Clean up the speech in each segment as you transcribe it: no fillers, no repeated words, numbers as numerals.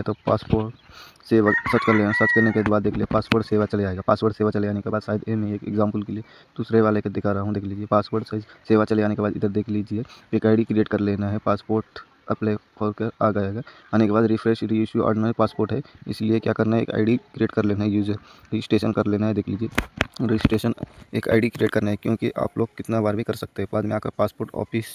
तो पासपोर्ट सेवा सर्च कर लेना। सर्च करने के बाद देख लीजिए पासपोर्ट सेवा चले आएगा। पासपोर्ट सेवा चले आने के बाद शायद मैं एक एग्जांपल के लिए दूसरे वाले के दिखा रहा हूँ, देख लीजिए पासपोर्ट सेवा चले आने के बाद इधर देख लीजिए एक आईडी क्रिएट कर लेना है। पासपोर्ट अप्लाई होकर आ जाएगा। आने के बाद रिफ्रेश री इशू ऑर्डिनरी पासपोर्ट है, इसलिए क्या करना है एक आईडी क्रिएट कर लेना है, यूजर रजिस्ट्रेशन कर लेना है। देख लीजिए रजिस्ट्रेशन एक आईडी क्रिएट करना है, क्योंकि आप लोग कितना बार भी कर सकते हैं। बाद में आकर पासपोर्ट ऑफिस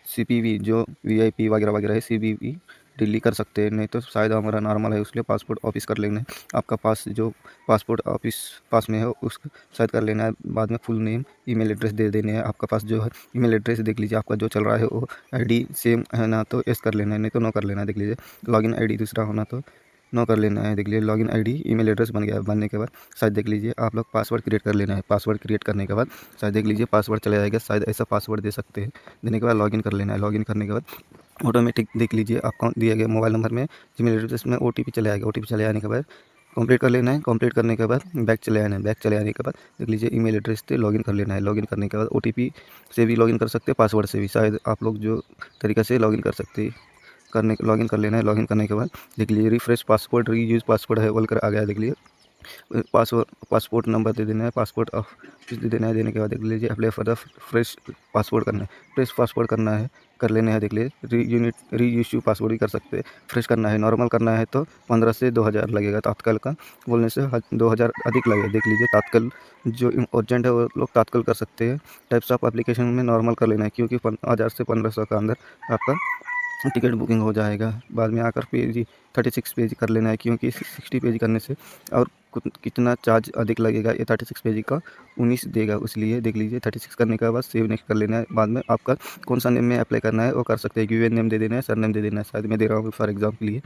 सीपीवी जो वीआईपी वगैरह वगैरह है सीवीवी दिल्ली कर सकते हैं, नहीं तो शायद हमारा नॉर्मल है उसलिए पासपोर्ट ऑफिस कर लेना है। आपका पास जो पासपोर्ट ऑफिस पास में है उसको शायद कर लेना है। बाद में फुल नेम ईमेल एड्रेस दे देने हैं। आपका पास जो है ईमेल एड्रेस देख लीजिए आपका जो चल रहा है वो आईडी सेम है ना तो यस कर लेना है, नहीं तो नो कर लेना है। देख लीजिए लॉगिन आईडी दूसरा होना तो नो कर लेना है। देख लीजिए लॉगिन आईडी ईमेल एड्रेस बन गया। बनने के बाद शायद देख लीजिए आप लोग पासवर्ड क्रिएट कर लेना है। पासवर्ड क्रिएट करने के बाद शायद देख लीजिए पासवर्ड चला जाएगा, शायद ऐसा पासवर्ड दे सकते हैं। देने के बाद लॉगिन कर लेना है। लॉगिन करने के बाद ऑटोमेटिक देख लीजिए आपका दिए गए मोबाइल नंबर में जीमेल एड्रेस में ओटीपी चले आएगा। ओटीपी चले आने के बाद कंप्लीट कर लेना है। कंप्लीट करने के बाद बैक चले आना है। बैक चले आने के बाद देख लीजिए ईमेल एड्रेस से लॉगिन कर लेना है। लॉगिन करने के बाद ओटीपी से भी लॉगिन कर सकते हैं, पासवर्ड से भी शायद आप लोग जो तरीक़ा से लॉगिन कर सकते हैं लॉगिन कर लेना है। लॉगिन करने के बाद देख लीजिए रिफ्रेश पासवर्ड रीयूज पासवर्ड है बोलकर आ गया। देख लीजिए पासपोर्ट नंबर दे देना है, पासपोर्ट ऑफिस दे देना है। देने के बाद देख लीजिए apply for the fresh passport करना है। फ्रेश पासपोर्ट करना है कर लेना है। देख लीजिए री इशू पासपोर्ट भी कर सकते हैं। फ्रेश करना है, नॉर्मल करना है तो 15 से 2000 लगेगा। तात्काल का बोलने से 2000 अधिक लगेगा। देख लीजिए तात्काल जो अर्जेंट है वो लोग तात्काल कर सकते हैं। टाइप्स ऑफ एप्लीकेशन में नॉर्मल कर लेना है, क्योंकि 1000 से 1500 का अंदर आपका टिकट बुकिंग हो जाएगा। बाद में आकर पेज 36 पेज कर लेना है, क्योंकि 60 पेज करने से और कितना चार्ज अधिक लगेगा ये 36 पेज का 19 देगा, इसलिए देख लीजिए 36 करने के बाद सेव नेक्स्ट कर लेना है। बाद में आपका कौन सा नेम में अप्लाई करना है वो कर सकते हैं। गिवन नेम दे देना है, सर नेम दे देना है। शायद मैं दे रहा हूँ फॉर एग्जाम्पल के लिए,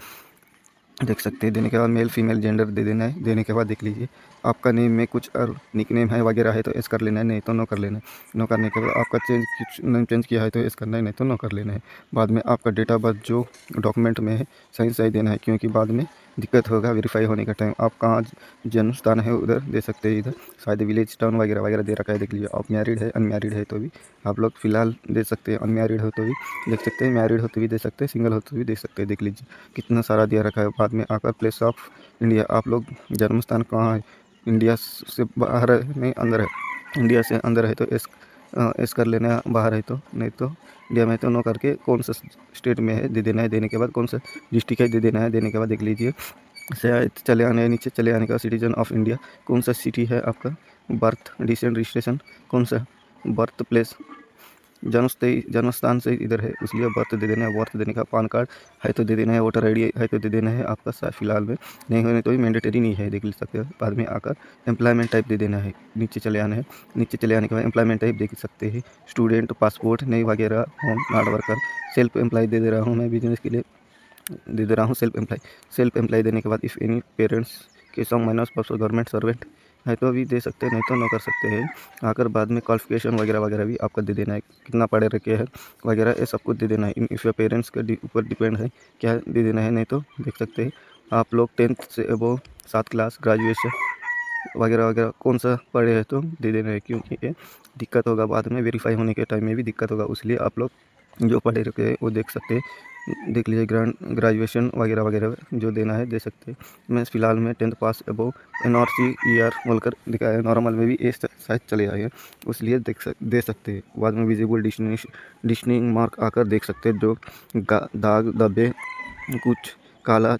देख सकते हैं। देने के बाद मेल फीमेल जेंडर दे देना है। देने के बाद देख लीजिए आपका नेम में कुछ और निक नेम है वगैरह है तो एस कर लेना है, नहीं तो नो कर लेना है। नो करने के बाद आपका कुछ नेम चेंज किया है तो एस करना है, नहीं तो नो कर लेना है। बाद में आपका डेट ऑफ बर्थ जो डॉक्यूमेंट में है सही सही देना है, क्योंकि बाद में दिक्कत होगा वेरीफाई होने का टाइम। आप कहाँ जन्म स्थान है उधर दे सकते हैं। इधर शायद विलेज टाउन वगैरह वगैरह दे रखा है। देख लीजिए आप मैरिड है अनमैरिड है तो भी आप लोग फिलहाल दे सकते हैं। अनमैरिड हो तो भी देख सकते हैं, मैरिड हो तो भी दे सकते हैं, सिंगल हो तो भी दे सकते हैं। देख लीजिए कितना सारा दिया रखा है। बाद में आकर प्लेस ऑफ इंडिया आप लोग जन्म स्थान कहाँ है, इंडिया से बाहर है नहीं अंदर है। इंडिया से अंदर है तो एस कर लेना है, बाहर है तो नहीं तो इंडिया में तो नो करके कौन सा स्टेट में है दे देना है। देने के बाद कौन सा डिस्ट्रिक्ट है दे देना है। देने के बाद देख लीजिए शायद चले आने नीचे चले आने का सिटीजन ऑफ इंडिया कौन सा सिटी है आपका, बर्थ डिसेंट रजिस्ट्रेशन कौन सा, बर्थ प्लेस जन्म स्थान से इधर है इसलिए बर्थ दे देना है। बर्थ देने का पान कार्ड है तो दे देना है, वोटर आईडी है तो दे देना है। आपका फिलहाल में नहीं होने तो भी मैंडेटरी नहीं है, देख सकते हैं। बाद में आकर एम्प्लॉयमेंट टाइप दे देना है, नीचे चले आना है। नीचे चले आने के बाद एम्प्लॉयमेंट टाइप देख सकते हैं, स्टूडेंट, पासपोर्ट नहीं वगैरह, home, not worker, self employ दे दे रहा हूँ मैं, बिजनेस के लिए दे दे रहा हूँ सेल्फ एम्प्लॉय देने के बाद इफ़ एनी पेरेंट्स के सम माइनस परसों गवर्नमेंट सर्वेंट है तो भी दे सकते हैं, नहीं तो नो कर सकते हैं। आकर बाद में क्वालिफिकेशन वगैरह वगैरह भी आपका दे देना है, कितना पढ़े रखे हैं वगैरह ये सब कुछ दे देना है। इफ़ पेरेंट्स के ऊपर डिपेंड है क्या दे देना है, नहीं तो देख सकते हैं आप लोग 10th से अबव 7 क्लास ग्रेजुएशन वगैरह वगैरह कौन सा पढ़े हैं तो दे देना है, क्योंकि ये दिक्कत होगा बाद में वेरीफाई होने के टाइम में भी दिक्कत होगा, इसलिए आप लोग जो पढ़े रखे हैं वो देख सकते हैं। देख लीजिए ग्रेजुएशन वगैरह वगैरह जो देना है दे सकते हैं। मैं फ़िलहाल में 10th पास अबव NRC ER बोलकर दिखाया, नॉर्मल में भी ए शायद चले आए हैं इसलिए दे सकते हैं। बाद में विजिबल डिस्टिंक्शन मार्क आकर देख सकते हैं, जो दाग धब्बे कुछ काला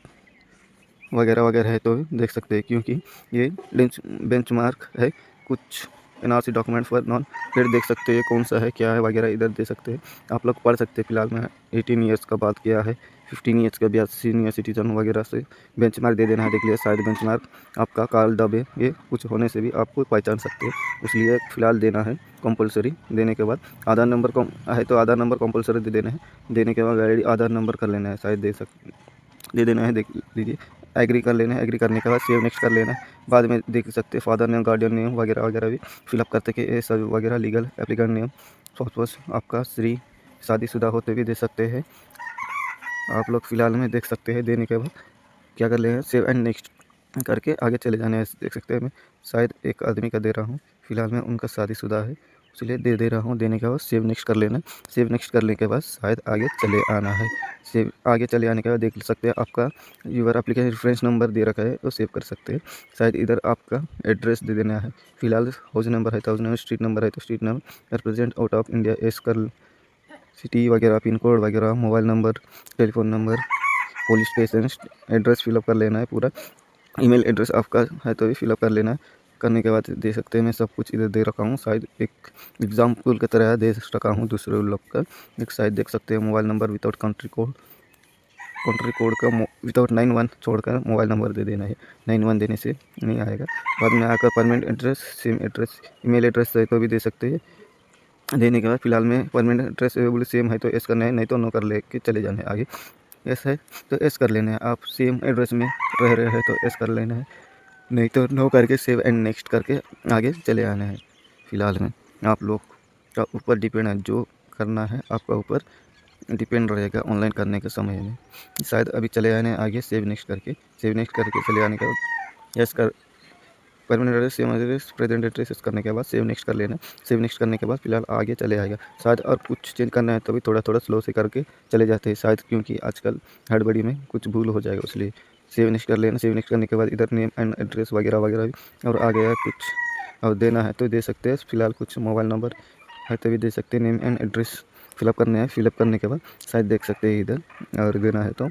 वगैरह वगैरह है तो देख सकते हैं, क्योंकि ये बेंचमार्क है। कुछ NRC डॉक्यूमेंट पर नॉन फिर देख सकते हैं कौन सा है क्या है वगैरह इधर दे सकते हैं, आप लोग पढ़ सकते हैं। फिलहाल में 18 ईयर्स का बात किया है, 15 ईयर्स का भी सीनियर सिटीजन वगैरह से बेंचमार्क दे देना है। देख लिया शायद बेंचमार्क आपका काल दबे ये कुछ होने से भी आपको पहचान सकते हैं, इसलिए फ़िलहाल देना है कंपलसरी। देने के बाद आधार नंबर कम है तो आधार नंबर कंपलसरी दे देना है। देने के बाद वैलिड आधार नंबर कर लेना है, शायद दे देना है। देख लीजिए एग्री कर लेना है। एग्री करने के बाद सेव नेक्स्ट कर लेना है। बाद में देख सकते हैं फादर नेम, गार्डियन नेम वगैरह वगैरह भी फिलअप करते कि ये सब वगैरह लीगल एप्लीकेंट नेम सपोज आपका श्री, शादीशुदा होते भी दे सकते हैं। आप लोग फ़िलहाल में देख सकते हैं। देने के बाद क्या कर लेना है, सेव एंड नेक्स्ट करके आगे चले जाने हैं। देख सकते हैं मैं शायद एक आदमी का दे रहा हूँ, फ़िलहाल में उनका शादीशुदा है इसलिए दे रहा हूँ। देने के बाद सेव नेक्स्ट कर लेना। सेव नेक्स्ट करने के बाद शायद आगे चले आना है। सेव आगे चले आने के बाद देख सकते हैं आपका यूर एप्लीकेशन रेफरेंस नंबर दे रखा है, वो सेव कर सकते हैं। शायद इधर आपका एड्रेस दे देना है। फिलहाल हाउस नंबर है तो हाउस नंबर, स्ट्रीट नंबर है तो street number, present out of India S कर, सिटी वगैरह, पिन कोड वगैरह, mobile number, telephone number, police station address fill up कर लेना है पूरा। ईमेल एड्रेस आपका है तो भी फिलअप कर लेना है। करने के बाद दे सकते हैं मैं सब कुछ इधर दे रखा हूँ। शायद एक एग्जाम्पल की तरह दे रखा हूँ दूसरे लोग का। एक शायद देख सकते हैं mobile number without country code का विदाउट 91 छोड़कर मोबाइल नंबर दे देना है। 91 देने से नहीं आएगा। बाद में आकर permanent address, same address, email address है तो भी दे सकते हैं। देने के बाद फिलहाल में परमानेंट एड्रेस अवेलेबल सेम है तो एस करना है, नहीं तो नो कर ले के चले जाना है आगे। एस है तो एस कर लेना है। आप सेम एड्रेस में रह रहे हैं तो एस कर लेना है, नहीं तो नो करके सेव एंड नेक्स्ट करके आगे चले आना है। फ़िलहाल में आप लोग का ऊपर डिपेंड है, जो करना है आपका ऊपर डिपेंड रहेगा ऑनलाइन करने के समय में। शायद अभी चले आने आगे सेव नेक्स्ट करके चले आने के बाद यस कर, permanent address, same address, present address करने के बाद सेव नेक्स्ट कर लेना। सेव नेक्स्ट करने के बाद फिलहाल आगे चले आएगा। शायद और कुछ चेंज करना है तो भी थोड़ा थोड़ा स्लो से करके चले जाते हैं शायद, क्योंकि आजकल हड़बड़ी में कुछ भूल हो जाएगा, इसलिए सेव नेक्स्ट कर लेना। सेव नेक्स्ट करने के बाद इधर नेम एंड एड्रेस वगैरह वगैरह भी और आ गया कुछ और देना है तो दे सकते हैं। फिलहाल कुछ मोबाइल नंबर है तो भी दे सकते हैं। नेम एंड एड्रेस फिलअप करने हैं। फिलअप करने के बाद शायद देख सकते हैं इधर और देना है तो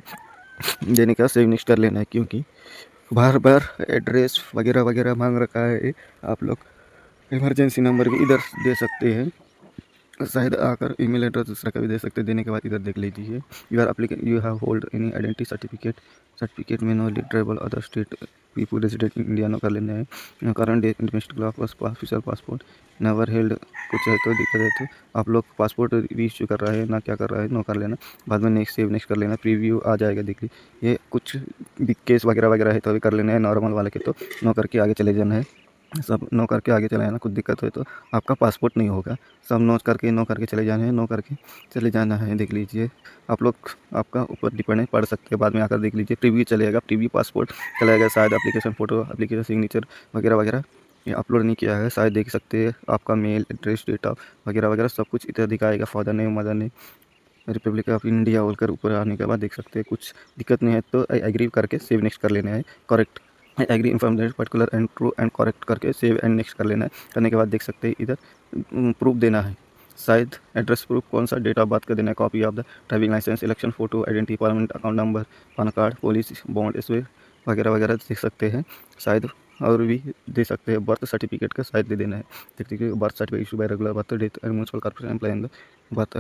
देने का सेव नेक्स्ट कर लेना है, क्योंकि बार बार एड्रेस वगैरह वगैरह मांग रखा है। आप लोग इमरजेंसी नंबर भी इधर दे सकते हैं। शायद आकर ईमेल एड्रेस दूसरा का भी दे सकते हैं। देने के बाद इधर देख लीजिए you are application, you have hold any identity certificate में no travel other state people resident in India, no कर लेना है। Current date domestic law official passport never held, कुछ है तो दिक्कत है तो आप लोग पासपोर्ट भी इशू कर रहा है ना क्या कर रहा है, नो कर लेना। बाद में नेक्स्ट सेव नेक्स्ट कर लेना। प्रीव्यू आ जाएगा, देख लीजिए। ये कुछ बिग केस वगैरह वगैरह है तो भी कर लेना है। नॉर्मल वाले के तो नो करके आगे चले जाना है। सब नो करके आगे चले जाना। कुछ दिक्कत हो तो आपका पासपोर्ट नहीं होगा। सब नो करके चले जाना है, नो करके चले जाना है। देख लीजिए आप लोग, आपका ऊपर डिपेंड है, पढ़ सकते हैं। बाद में आकर देख लीजिए प्रीव्यू चलेगा, प्रीव्यू पासपोर्ट चलेगा। शायद एप्लीकेशन फ़ोटो, एप्लीकेशन सिग्नेचर वगैरह वगैरह ये अपलोड नहीं किया है, शायद देख सकते हैं। आपका मेल एड्रेस, डेटा वगैरह वगैरह सब कुछ इधर दिखाएगा। Father name, mother name, Republic of India बोलकर ऊपर आने के बाद देख सकते हैं। कुछ दिक्कत नहीं है तो आई एग्री करके सेव नेक्स्ट कर लेना है। Correct I agree inform that particular and true and correct करके सेव एंड नेक्स्ट कर लेना है। करने के बाद देख सकते हैं इधर प्रूफ देना है। शायद एड्रेस प्रूफ कौन सा, डेट ऑफ बर्थ का देना है, copy of the driving licence, election photo, identity, permanent account number, PAN card, police bond, इसमें वगैरह वगैरह देख सकते हैं। शायद और भी दे सकते हैं। बर्थ सर्टिफिकेट का शायद दे देना है। देखते हैं birth certificate issue by regular birth date and municipal corporation employ birth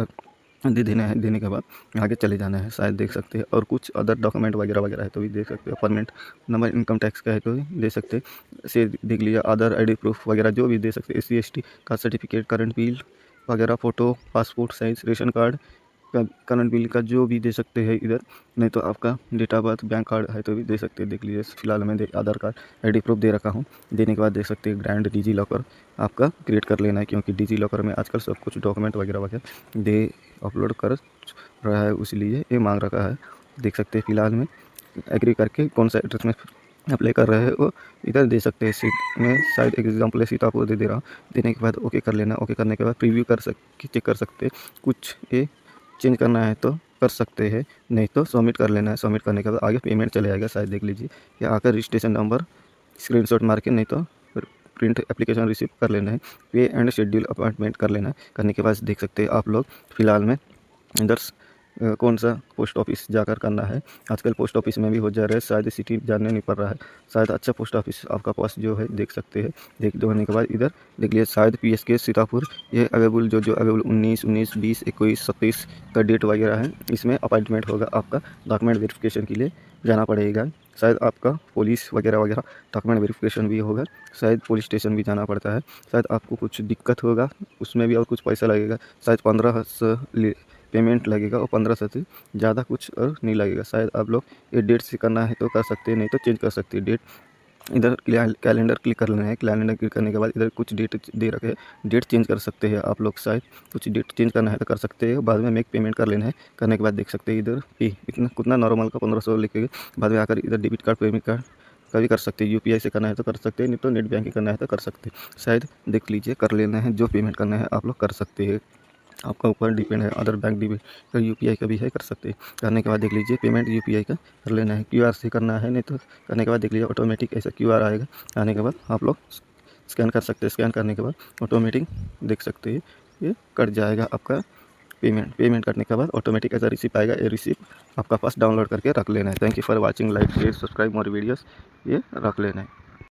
दे देना है। देने के बाद आगे चले जाना है, शायद देख सकते हैं। और कुछ अदर डॉक्यूमेंट वगैरह वगैरह है तो भी देख सकते हैं। परमानेंट नंबर, इनकम टैक्स का है तो भी दे सकते हैं। से देख लिया अदर आईडी प्रूफ वगैरह जो भी दे सकते हैं। SC ST caste certificate, current bill वगैरह, photo, passport size, ration card का करंट बिल का जो भी दे सकते हैं इधर। नहीं तो आपका date of birth, bank card है तो भी दे सकते हैं। देख लीजिए फिलहाल मैं आधार कार्ड आईडी प्रूफ दे रखा हूँ। देने के बाद देख सकते हैं ग्रैंड डिजी लॉकर आपका क्रिएट कर लेना है, क्योंकि डिजी लॉकर में आजकल सब कुछ डॉक्यूमेंट वगैरह वगैरह दे अपलोड कर रहा है, इसलिए ये मांग रखा है। देख सकते हैं फिलहाल में एग्री करके कौन सा एड्रेस में अप्लाई कर रहे हैं वो इधर दे सकते हैं। सीट में शायद एक एग्जाम्पल है, सीतापुर दे रहा हूँ। देने के बाद ओके कर लेना। ओके करने के बाद प्रीव्यू चेक कर सकते हैं। कुछ ये चेंज करना है तो कर सकते हैं, नहीं तो सबमिट कर लेना है। सबमिट करने के बाद आगे पेमेंट चले आएगा, शायद देख लीजिए। या आकर रजिस्ट्रेशन नंबर स्क्रीनशॉट मार के, नहीं तो प्रिंट एप्लीकेशन रिसीव कर लेना है। पे एंड शेड्यूल अपॉइंटमेंट कर लेना है। करने के बाद देख सकते हैं आप लोग फिलहाल में इधर कौन सा पोस्ट ऑफिस जाकर करना है। आजकल पोस्ट ऑफिस में भी हो जा रहा है, शायद सिटी जानने नहीं पड़ रहा है। शायद अच्छा पोस्ट ऑफिस आपका पास जो है देख सकते हैं। देख होने के बाद इधर देख लिया शायद PSK सीतापुर ये अवेलेबल जो अवेलेबल 19, 20, 21, 27 का डेट वगैरह है। इसमें अपॉइंटमेंट होगा आपका। डॉक्यूमेंट वेरिफिकेशन के लिए जाना पड़ेगा। शायद आपका पुलिस वगैरह वगैरह डॉक्यूमेंट वेरिफिकेशन भी होगा। शायद पुलिस स्टेशन भी जाना पड़ता है। शायद आपको कुछ दिक्कत होगा, उसमें भी और कुछ पैसा लगेगा। शायद 1500 पेमेंट लगेगा और 1500 से ज़्यादा कुछ और नहीं लगेगा। शायद आप लोग ये डेट से करना है तो कर सकते हैं, नहीं तो चेंज कर सकते हैं डेट। इधर कैलेंडर क्लिक कर लेना है। कैलेंडर क्लिक करने के बाद इधर कुछ डेट दे रखे हैं, डेट चेंज कर सकते हैं आप लोग। शायद कुछ डेट चेंज करना है तो कर सकते हैं। बाद में मेक पेमेंट कर लेना है। करने के बाद देख सकते हैं इधर पे इतना कितना नॉर्मल का 1500 लिखेगा। बाद में आकर इधर डेबिट कार्ड, पेमेंट कार्ड कभी कर सकते हैं। यूपीआई से करना है तो कर सकते हैं, नहीं तो नेट बैंकिंग करना है तो कर सकते हैं। शायद देख लीजिए, कर लेना है, जो पेमेंट करना है आप लोग कर सकते हैं। आपका ऊपर डिपेंड है, अदर बैंक डिपेंड का यूपीआई का भी है, कर सकते हैं। करने के बाद देख लीजिए पेमेंट यूपीआई का कर लेना है, क्यूआर से करना है, नहीं तो करने के बाद देख लीजिए ऑटोमेटिक ऐसा क्यूआर आएगा। आने के बाद आप लोग स्कैन कर सकते हैं। स्कैन करने के बाद ऑटोमेटिक देख सकते हैं ये कट जाएगा आपका पेमेंट करने के बाद ऑटोमेटिक ऐसा रिसिप्ट आएगा। ये रिसिप्ट आपका पास डाउनलोड करके रख लेना है। Thank you for watching, like share subscribe more videos, ये रख लेना है।